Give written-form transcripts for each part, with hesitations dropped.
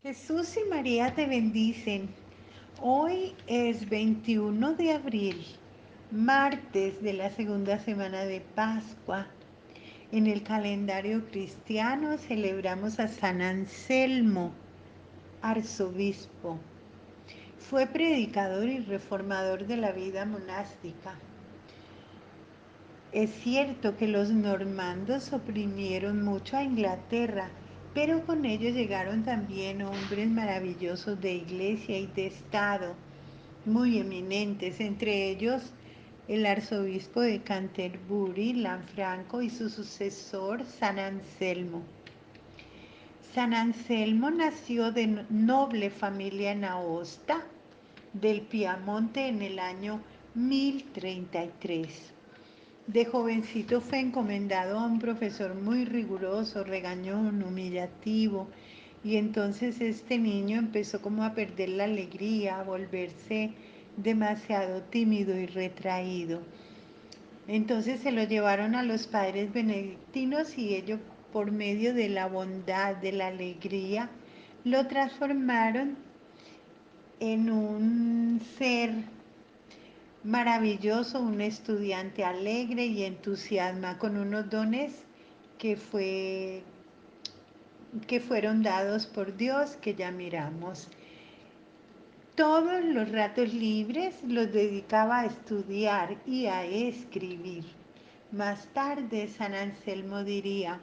Jesús y María te bendicen. Hoy es 21 de abril, martes de la segunda semana de Pascua. En el calendario cristiano celebramos a San Anselmo, arzobispo. Fue predicador y reformador de la vida monástica. Es cierto que los normandos oprimieron mucho a Inglaterra, pero con ellos llegaron también hombres maravillosos de iglesia y de Estado, muy eminentes, entre ellos el arzobispo de Canterbury, Lanfranco, y su sucesor, San Anselmo. San Anselmo nació de noble familia en Aosta, del Piamonte, en el año 1033. De jovencito fue encomendado a un profesor muy riguroso, regañón, humillativo, y entonces este niño empezó como a perder la alegría, a volverse demasiado tímido y retraído. Entonces se lo llevaron a los padres benedictinos y ellos, por medio de la bondad, de la alegría, lo transformaron en un ser maravilloso, un estudiante alegre y entusiasma con unos dones que, fue, que fueron dados por Dios, que ya miramos. Todos los ratos libres los dedicaba a estudiar y a escribir. Más tarde, San Anselmo diría: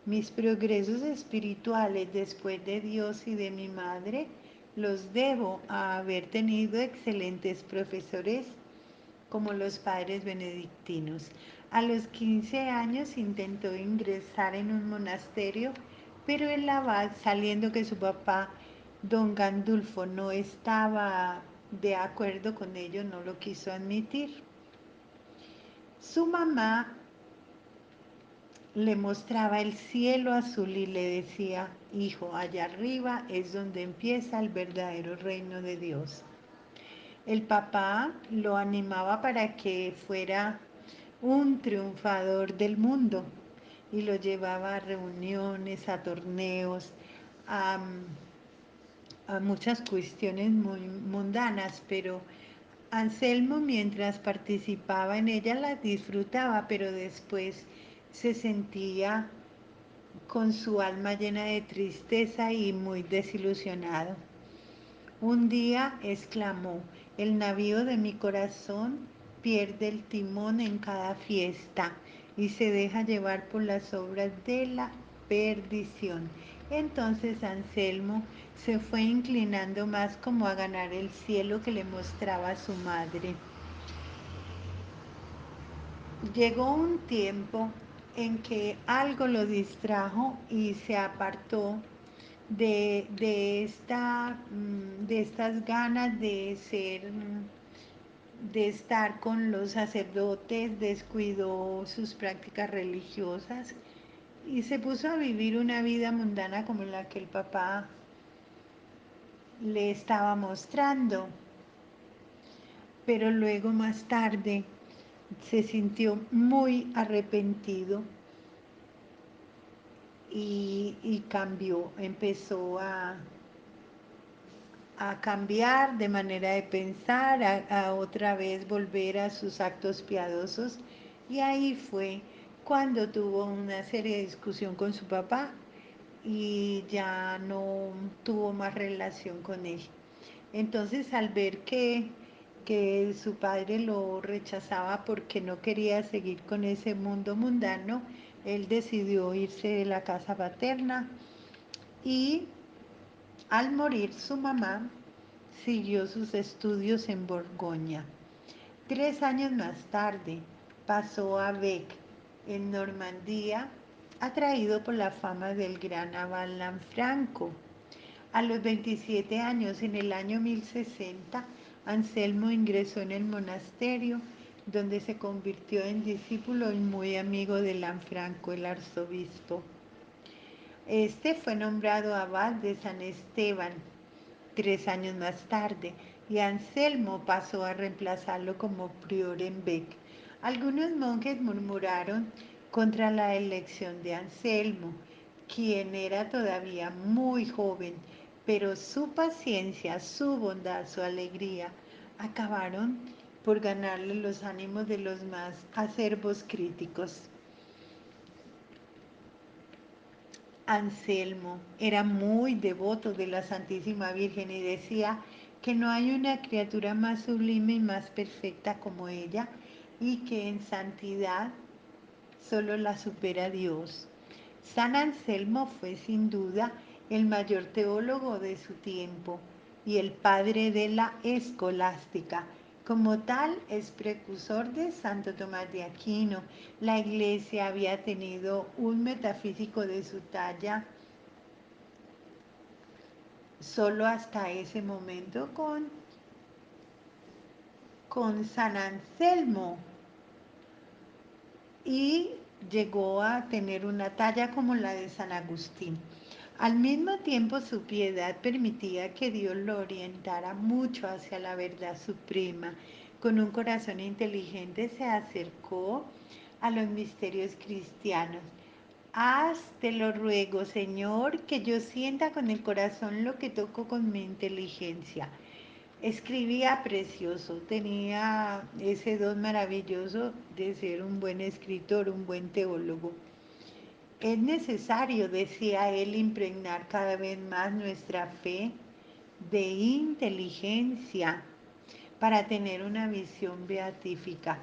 mis progresos espirituales después de Dios y de mi madre los debo a haber tenido excelentes profesores como los padres benedictinos. A los 15 años intentó ingresar en un monasterio, pero el abad, sabiendo que su papá, don Gandulfo, no estaba de acuerdo con ello, no lo quiso admitir. Su mamá le mostraba el cielo azul y le decía: hijo, allá arriba es donde empieza el verdadero reino de Dios. El papá lo animaba para que fuera un triunfador del mundo y lo llevaba a reuniones, a torneos, a, a muchas cuestiones muy mundanas, pero Anselmo, mientras participaba en ellas, las disfrutaba, pero después se sentía con su alma llena de tristeza y muy desilusionado. Un día exclamó: el navío de mi corazón pierde el timón en cada fiesta y se deja llevar por las obras de la perdición. Entonces Anselmo se fue inclinando más como a ganar el cielo que le mostraba su madre. Llegó un tiempo en que algo lo distrajo y se apartó de estas ganas de ser, de estar con los sacerdotes, descuidó sus prácticas religiosas y se puso a vivir una vida mundana como la que el papá le estaba mostrando. Pero luego, más tarde, se sintió muy arrepentido y cambió, empezó a cambiar de manera de pensar, a otra vez volver a sus actos piadosos. Y ahí fue cuando tuvo una seria discusión con su papá y ya no tuvo más relación con él. Entonces, al ver que su padre lo rechazaba porque no quería seguir con ese mundo mundano, él decidió irse de la casa paterna y, al morir su mamá, siguió sus estudios en Borgoña. 3 años más tarde pasó a Bec, en Normandía, atraído por la fama del gran abad Lanfranco. A los 27 años, en el año 1060, Anselmo ingresó en el monasterio, donde se convirtió en discípulo y muy amigo de Lanfranco, el arzobispo. Este fue nombrado abad de San Esteban 3 años más tarde, y Anselmo pasó a reemplazarlo como prior en Bec. Algunos monjes murmuraron contra la elección de Anselmo, quien era todavía muy joven, pero su paciencia, su bondad, su alegría acabaron por ganarle los ánimos de los más acerbos críticos. Anselmo era muy devoto de la Santísima Virgen y decía que no hay una criatura más sublime y más perfecta como ella y que en santidad solo la supera Dios. San Anselmo fue sin duda el mayor teólogo de su tiempo y el padre de la escolástica. Como tal, es precursor de Santo Tomás de Aquino. La Iglesia había tenido un metafísico de su talla solo hasta ese momento con San Anselmo y llegó a tener una talla como la de San Agustín. Al mismo tiempo, su piedad permitía que Dios lo orientara mucho hacia la verdad suprema. Con un corazón inteligente se acercó a los misterios cristianos. Haz, te lo ruego, Señor, que yo sienta con el corazón lo que toco con mi inteligencia. Escribía precioso, tenía ese don maravilloso de ser un buen escritor, un buen teólogo. Es necesario, decía él, impregnar cada vez más nuestra fe de inteligencia para tener una visión beatífica.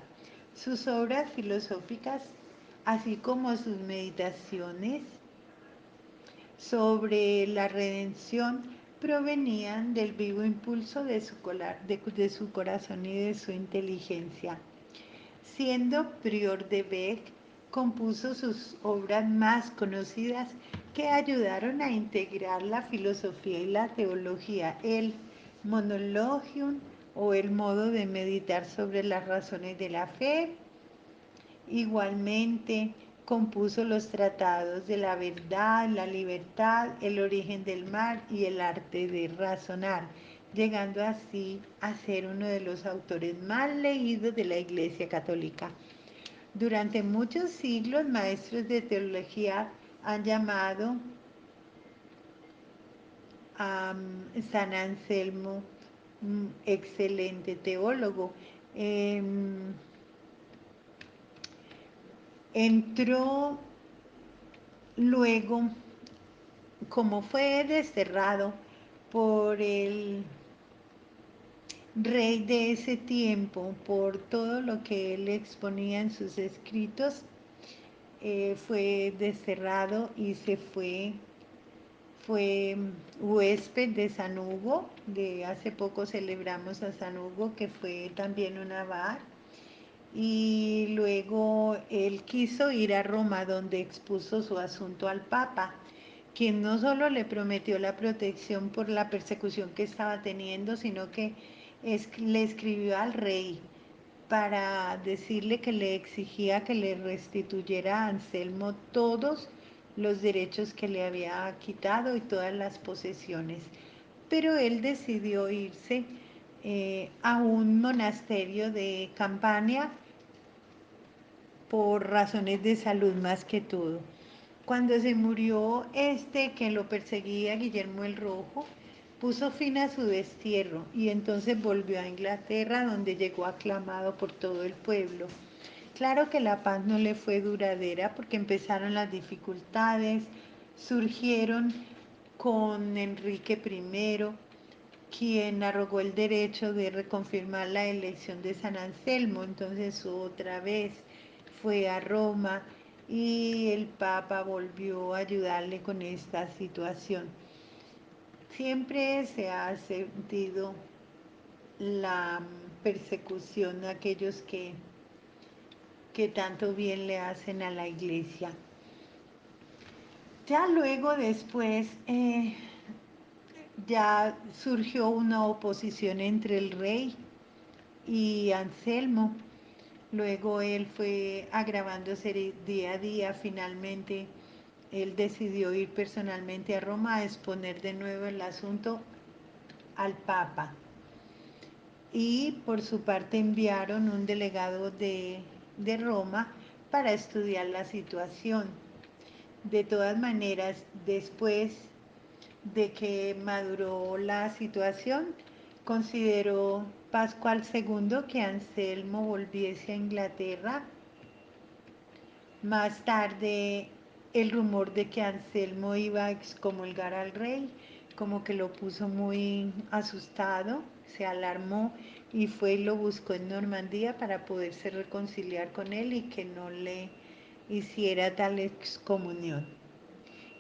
Sus obras filosóficas, así como sus meditaciones sobre la redención, provenían del vivo impulso de su corazón y de su inteligencia. Siendo prior de Bec, compuso sus obras más conocidas que ayudaron a integrar la filosofía y la teología, el Monologium o el modo de meditar sobre las razones de la fe. Igualmente compuso los tratados de la verdad, la libertad, el origen del mal y el arte de razonar, llegando así a ser uno de los autores más leídos de la Iglesia Católica. Durante muchos siglos, maestros de teología han llamado a San Anselmo excelente teólogo. Eh, Entró luego, como fue desterrado por el rey de ese tiempo, por todo lo que él exponía en sus escritos, fue desterrado y fue huésped de San Hugo. De hace poco celebramos a San Hugo, que fue también un abad. Y luego él quiso ir a Roma, donde expuso su asunto al Papa, quien no solo le prometió la protección por la persecución que estaba teniendo, sino que le escribió al rey para decirle que le exigía que le restituyera a Anselmo todos los derechos que le había quitado y todas las posesiones. Pero él decidió irse a un monasterio de Campania por razones de salud más que todo. Cuando se murió este que lo perseguía, Guillermo el Rojo, puso fin a su destierro y entonces volvió a Inglaterra, donde llegó aclamado por todo el pueblo. Claro que la paz no le fue duradera porque empezaron las dificultades, surgieron con Enrique I, quien arrogó el derecho de reconfirmar la elección de San Anselmo, entonces otra vez fue a Roma y el Papa volvió a ayudarle con esta situación. Siempre se ha sentido la persecución de aquellos que tanto bien le hacen a la iglesia. Ya luego después ya surgió una oposición entre el rey y Anselmo. Luego él fue agravándose día a día. Finalmente él decidió ir personalmente a Roma a exponer de nuevo el asunto al Papa. Y por su parte enviaron un delegado de Roma para estudiar la situación. De todas maneras, después de que maduró la situación, consideró Pascual II que Anselmo volviese a Inglaterra. Más tarde, el rumor de que Anselmo iba a excomulgar al rey, como que lo puso muy asustado, se alarmó y fue y lo buscó en Normandía para poderse reconciliar con él y que no le hiciera tal excomunión.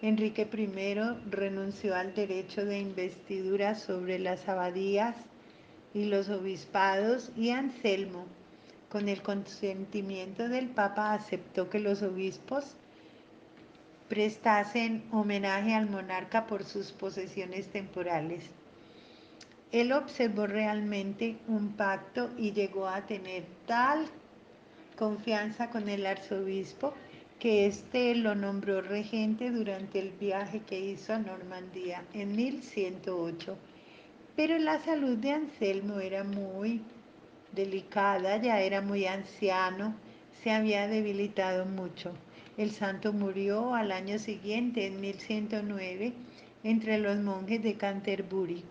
Enrique I renunció al derecho de investidura sobre las abadías y los obispados y Anselmo, con el consentimiento del Papa, aceptó que los obispos prestasen homenaje al monarca por sus posesiones temporales. Él observó realmente un pacto y llegó a tener tal confianza con el arzobispo que éste lo nombró regente durante el viaje que hizo a Normandía en 1108. Pero la salud de Anselmo era muy delicada, ya era muy anciano, se había debilitado mucho. El santo murió al año siguiente, en 1109, entre los monjes de Canterbury.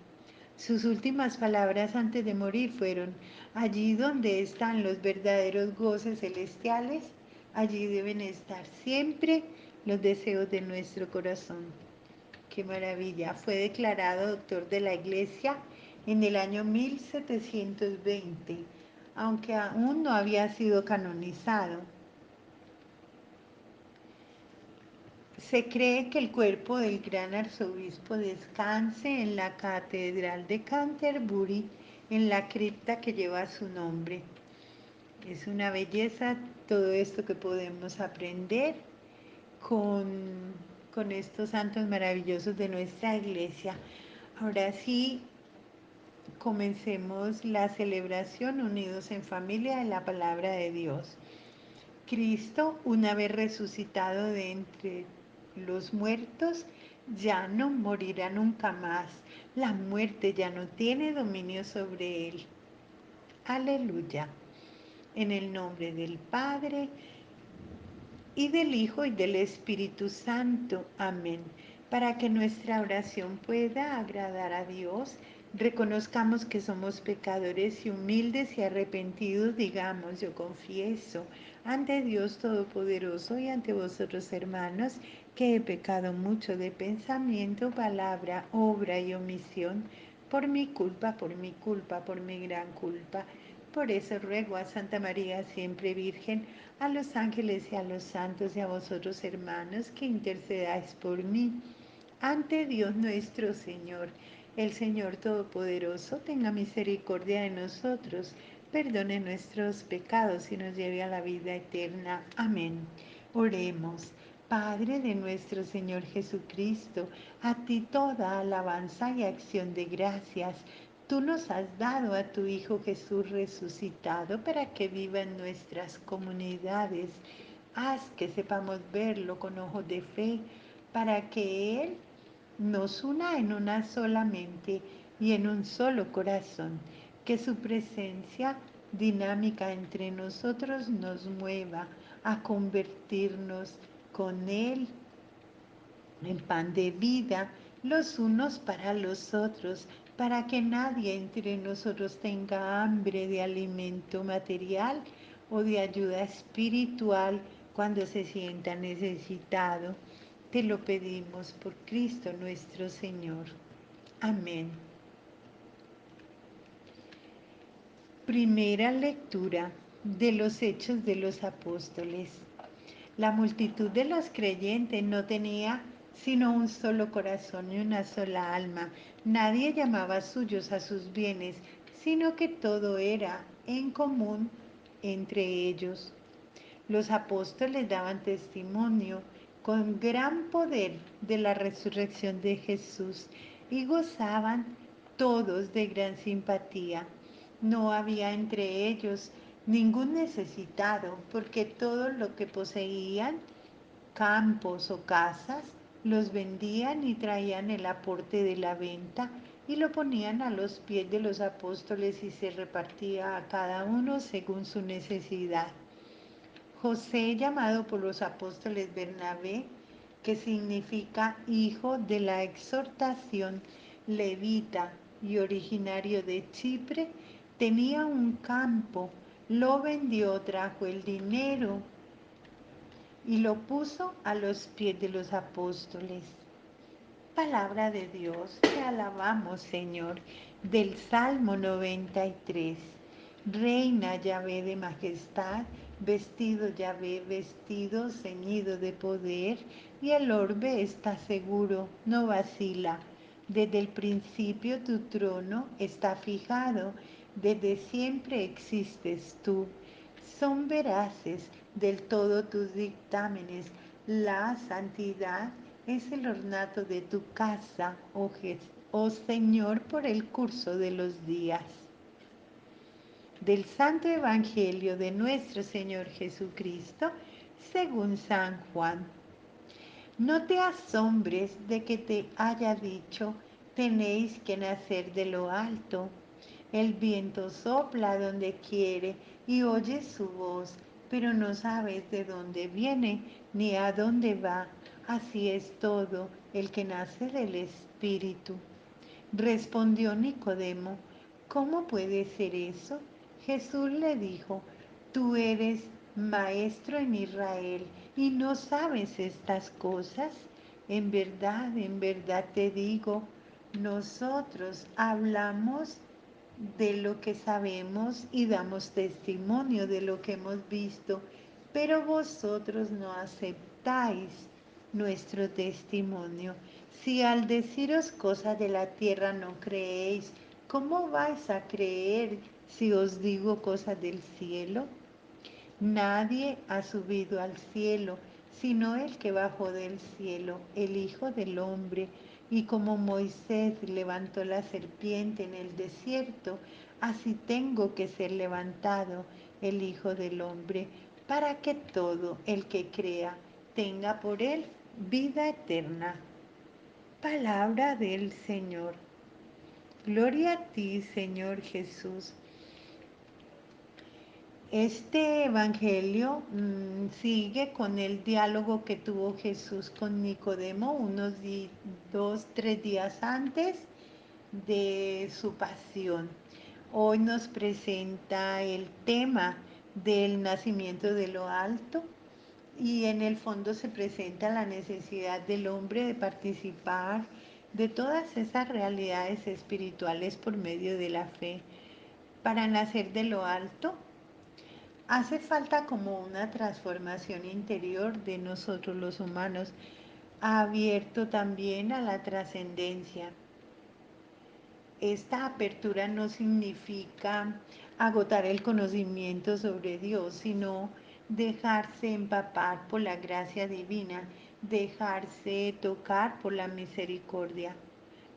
Sus últimas palabras antes de morir fueron: allí donde están los verdaderos goces celestiales, allí deben estar siempre los deseos de nuestro corazón. Qué maravilla. Fue declarado doctor de la Iglesia en el año 1720, aunque aún no había sido canonizado. Se cree que el cuerpo del gran arzobispo descanse en la Catedral de Canterbury, en la cripta que lleva su nombre. Es una belleza todo esto que podemos aprender con, con estos santos maravillosos de nuestra iglesia. Ahora sí, comencemos la celebración unidos en familia de la palabra de Dios. Cristo, una vez resucitado de entre los muertos, ya no morirá nunca más. La muerte ya no tiene dominio sobre él. Aleluya. En el nombre del Padre, y del Hijo y del Espíritu Santo. Amén. Para que nuestra oración pueda agradar a Dios, reconozcamos que somos pecadores y humildes y arrepentidos, digamos: yo confieso ante Dios Todopoderoso y ante vosotros, hermanos, que he pecado mucho de pensamiento, palabra, obra y omisión, por mi culpa, por mi culpa, por mi gran culpa. Por eso ruego a Santa María, siempre Virgen, a los ángeles y a los santos y a vosotros, hermanos, que intercedáis por mí ante Dios nuestro Señor. El Señor Todopoderoso tenga misericordia de nosotros, perdone nuestros pecados y nos lleve a la vida eterna. Amén. Oremos. Padre de nuestro Señor Jesucristo, a ti toda alabanza y acción de gracias. Tú nos has dado a tu Hijo Jesús resucitado para que viva en nuestras comunidades. Haz que sepamos verlo con ojos de fe, para que Él nos una en una sola mente y en un solo corazón. Que su presencia dinámica entre nosotros nos mueva a convertirnos con Él el pan de vida los unos para los otros, para que nadie entre nosotros tenga hambre de alimento material o de ayuda espiritual cuando se sienta necesitado. Te lo pedimos por Cristo nuestro Señor. Amén. Primera lectura de los Hechos de los Apóstoles. La multitud de los creyentes no tenía sino un solo corazón y una sola alma. Nadie llamaba suyos a sus bienes, sino que todo era en común entre ellos. Los apóstoles daban testimonio con gran poder de la resurrección de Jesús y gozaban todos de gran simpatía. No había entre ellos ningún necesitado, porque todo lo que poseían, campos o casas, los vendían y traían el aporte de la venta y lo ponían a los pies de los apóstoles y se repartía a cada uno según su necesidad. José, llamado por los apóstoles Bernabé, que significa hijo de la exhortación, levita y originario de Chipre, tenía un campo, lo vendió, trajo el dinero y lo puso a los pies de los apóstoles. Palabra de Dios, te alabamos, Señor, del Salmo 93. Reina Yahvé de majestad, vestido Yahvé, vestido ceñido de poder, y el orbe está seguro, no vacila. Desde el principio tu trono está fijado, desde siempre existes tú. Son veraces del todo tus dictámenes, la santidad es el ornato de tu casa, oh Señor, por el curso de los días. Del Santo Evangelio de nuestro Señor Jesucristo, según San Juan. No te asombres de que te haya dicho, tenéis que nacer de lo alto. El viento sopla donde quiere y oyes su voz, pero no sabes de dónde viene ni a dónde va. Así es todo el que nace del Espíritu. Respondió Nicodemo, ¿cómo puede ser eso? Jesús le dijo, tú eres maestro en Israel y no sabes estas cosas. En verdad te digo, nosotros hablamos de lo que sabemos y damos testimonio de lo que hemos visto, pero vosotros no aceptáis nuestro testimonio. Si al deciros cosas de la tierra no creéis, ¿cómo vais a creer si os digo cosas del cielo? Nadie ha subido al cielo, sino el que bajó del cielo, el Hijo del Hombre. Y como Moisés levantó la serpiente en el desierto, así tengo que ser levantado el Hijo del Hombre, para que todo el que crea tenga por él vida eterna. Palabra del Señor. Gloria a ti, Señor Jesús. Este evangelio sigue con el diálogo que tuvo Jesús con Nicodemo unos 2, 3 días antes de su pasión. Hoy nos presenta el tema del nacimiento de lo alto y en el fondo se presenta la necesidad del hombre de participar de todas esas realidades espirituales por medio de la fe. Para nacer de lo alto hace falta como una transformación interior de nosotros los humanos, abierto también a la trascendencia. Esta apertura no significa agotar el conocimiento sobre Dios, sino dejarse empapar por la gracia divina, dejarse tocar por la misericordia.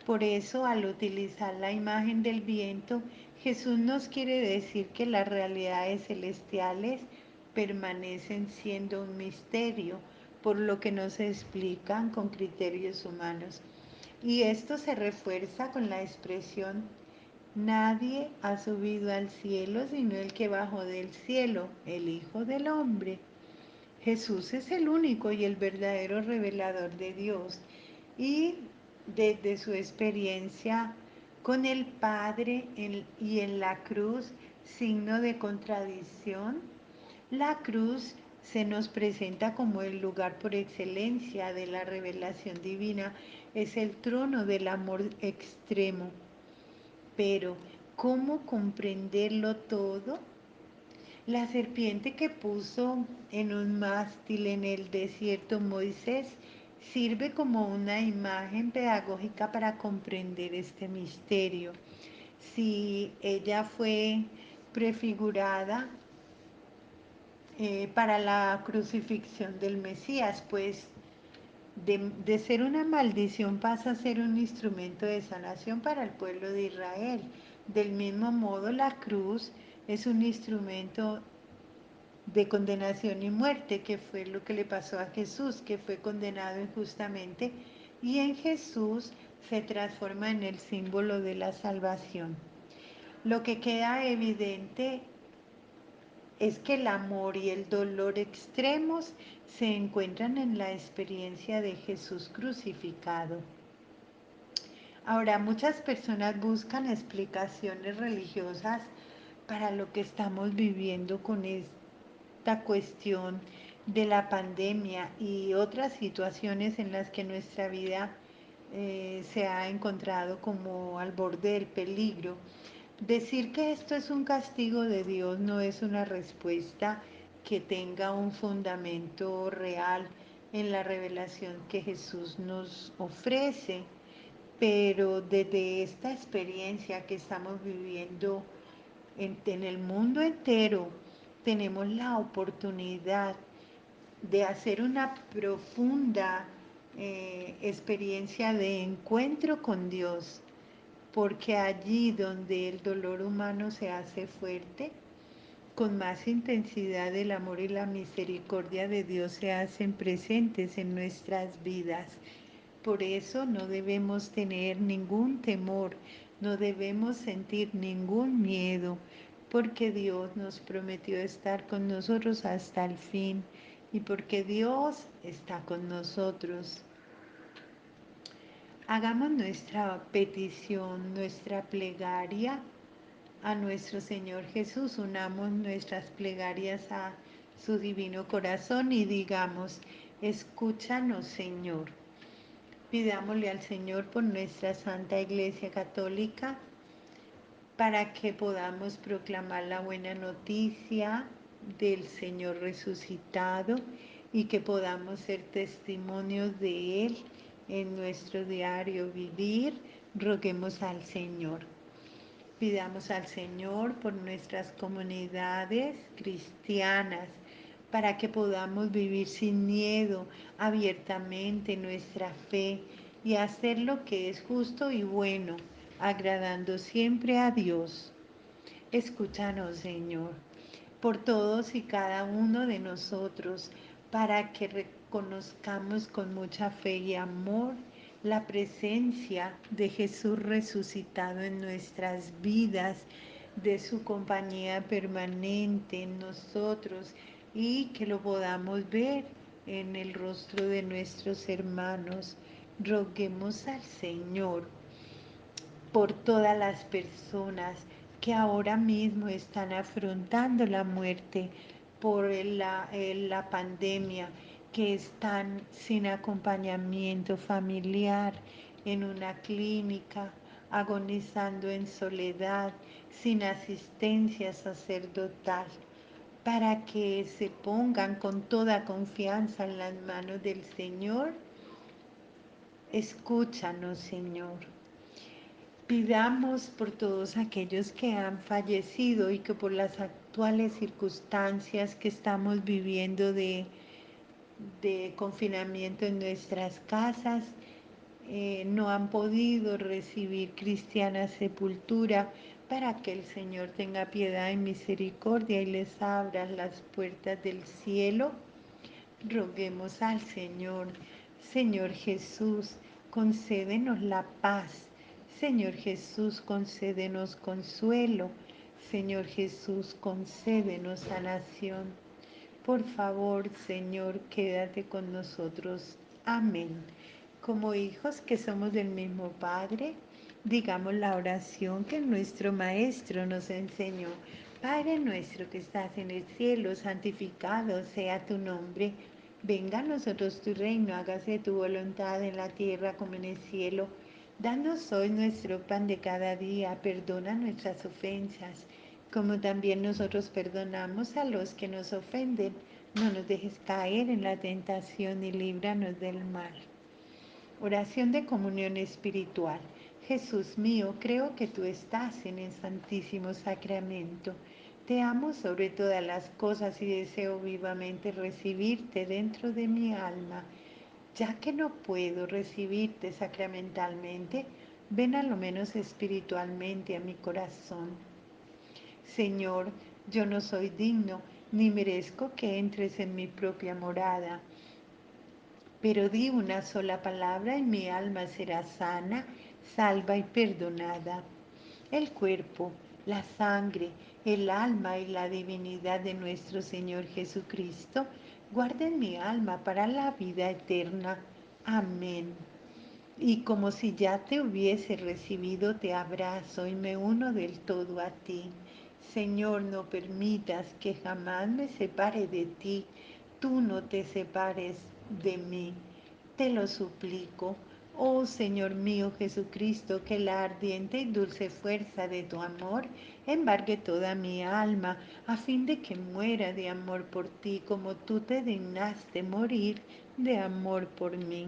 Por eso, al utilizar la imagen del viento, Jesús nos quiere decir que las realidades celestiales permanecen siendo un misterio, por lo que no se explican con criterios humanos. Y esto se refuerza con la expresión, nadie ha subido al cielo sino el que bajó del cielo, el Hijo del Hombre. Jesús es el único y el verdadero revelador de Dios y desde su experiencia con el Padre y en la cruz, signo de contradicción, la cruz se nos presenta como el lugar por excelencia de la revelación divina, es el trono del amor extremo. Pero, ¿cómo comprenderlo todo? La serpiente que puso en un mástil en el desierto Moisés sirve como una imagen pedagógica para comprender este misterio. Si ella fue prefigurada para la crucifixión del Mesías, pues de ser una maldición pasa a ser un instrumento de sanación para el pueblo de Israel. Del mismo modo, la cruz es un instrumento de condenación y muerte, que fue lo que le pasó a Jesús, que fue condenado injustamente, y en Jesús se transforma en el símbolo de la salvación. Lo que queda evidente es que el amor y el dolor extremos se encuentran en la experiencia de Jesús crucificado. Ahora, muchas personas buscan explicaciones religiosas para lo que estamos viviendo con esta cuestión de la pandemia y otras situaciones en las que nuestra vida se ha encontrado como al borde del peligro. Decir que esto es un castigo de Dios no es una respuesta que tenga un fundamento real en la revelación que Jesús nos ofrece, pero desde esta experiencia que estamos viviendo en el mundo entero, tenemos la oportunidad de hacer una profunda experiencia de encuentro con Dios, porque allí donde el dolor humano se hace fuerte, con más intensidad el amor y la misericordia de Dios se hacen presentes en nuestras vidas. Por eso no debemos tener ningún temor, no debemos sentir ningún miedo, porque Dios nos prometió estar con nosotros hasta el fin y porque Dios está con nosotros. Hagamos nuestra petición, nuestra plegaria a nuestro Señor Jesús, unamos nuestras plegarias a su divino corazón y digamos, escúchanos Señor. Pidámosle al Señor por nuestra Santa Iglesia Católica para que podamos proclamar la buena noticia del Señor resucitado y que podamos ser testimonios de Él en nuestro diario vivir. Roguemos al Señor. Pidamos al Señor por nuestras comunidades cristianas para que podamos vivir sin miedo abiertamente nuestra fe y hacer lo que es justo y bueno, agradando siempre a Dios. Escúchanos, Señor, por todos y cada uno de nosotros, para que reconozcamos con mucha fe y amor la presencia de Jesús resucitado en nuestras vidas, de su compañía permanente en nosotros y que lo podamos ver en el rostro de nuestros hermanos. Roguemos al Señor por todas las personas que ahora mismo están afrontando la muerte por la pandemia, que están sin acompañamiento familiar en una clínica, agonizando en soledad, sin asistencia sacerdotal, para que se pongan con toda confianza en las manos del Señor. Escúchanos, Señor. Pidamos por todos aquellos que han fallecido y que por las actuales circunstancias que estamos viviendo de confinamiento en nuestras casas, no han podido recibir cristiana sepultura, para que el Señor tenga piedad y misericordia y les abra las puertas del cielo. Roguemos al Señor. Señor Jesús, concédenos la paz. Señor Jesús, concédenos consuelo. Señor Jesús, concédenos sanación. Por favor, Señor, quédate con nosotros. Amén. Como hijos que somos del mismo Padre, digamos la oración que nuestro Maestro nos enseñó. Padre nuestro que estás en el cielo, santificado sea tu nombre. Venga a nosotros tu reino, hágase tu voluntad en la tierra como en el cielo. Danos hoy nuestro pan de cada día, perdona nuestras ofensas, como también nosotros perdonamos a los que nos ofenden. No nos dejes caer en la tentación y líbranos del mal. Oración de comunión espiritual. Jesús mío, creo que tú estás en el Santísimo Sacramento. Te amo sobre todas las cosas y deseo vivamente recibirte dentro de mi alma. Ya que no puedo recibirte sacramentalmente, ven a lo menos espiritualmente a mi corazón. Señor, yo no soy digno ni merezco que entres en mi propia morada, pero di una sola palabra y mi alma será sana, salva y perdonada. El cuerpo, la sangre, el alma y la divinidad de nuestro Señor Jesucristo, guarden mi alma para la vida eterna. Amén. Y como si ya te hubiese recibido, te abrazo y me uno del todo a ti. Señor, no permitas que jamás me separe de ti. Tú no te separes de mí. Te lo suplico. Oh Señor mío Jesucristo, que la ardiente y dulce fuerza de tu amor embargue toda mi alma, a fin de que muera de amor por ti, como tú te dignaste morir de amor por mí.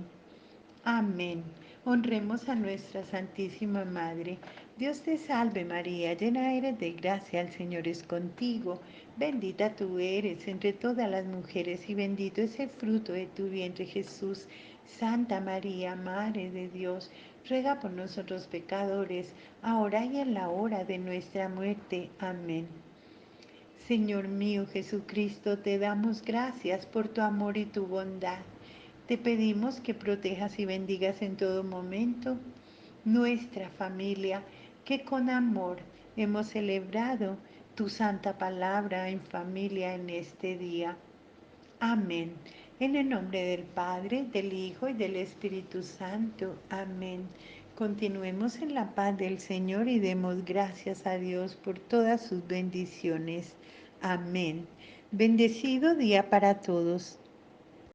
Amén. Honremos a nuestra Santísima Madre. Dios te salve María, llena eres de gracia, el Señor es contigo. Bendita tú eres entre todas las mujeres y bendito es el fruto de tu vientre Jesús. Santa María, Madre de Dios, ruega por nosotros pecadores, ahora y en la hora de nuestra muerte. Amén. Señor mío Jesucristo, te damos gracias por tu amor y tu bondad. Te pedimos que protejas y bendigas en todo momento nuestra familia, que con amor hemos celebrado tu santa palabra en familia en este día. Amén. En el nombre del Padre, del Hijo y del Espíritu Santo. Amén. Continuemos en la paz del Señor y demos gracias a Dios por todas sus bendiciones. Amén. Bendecido día para todos.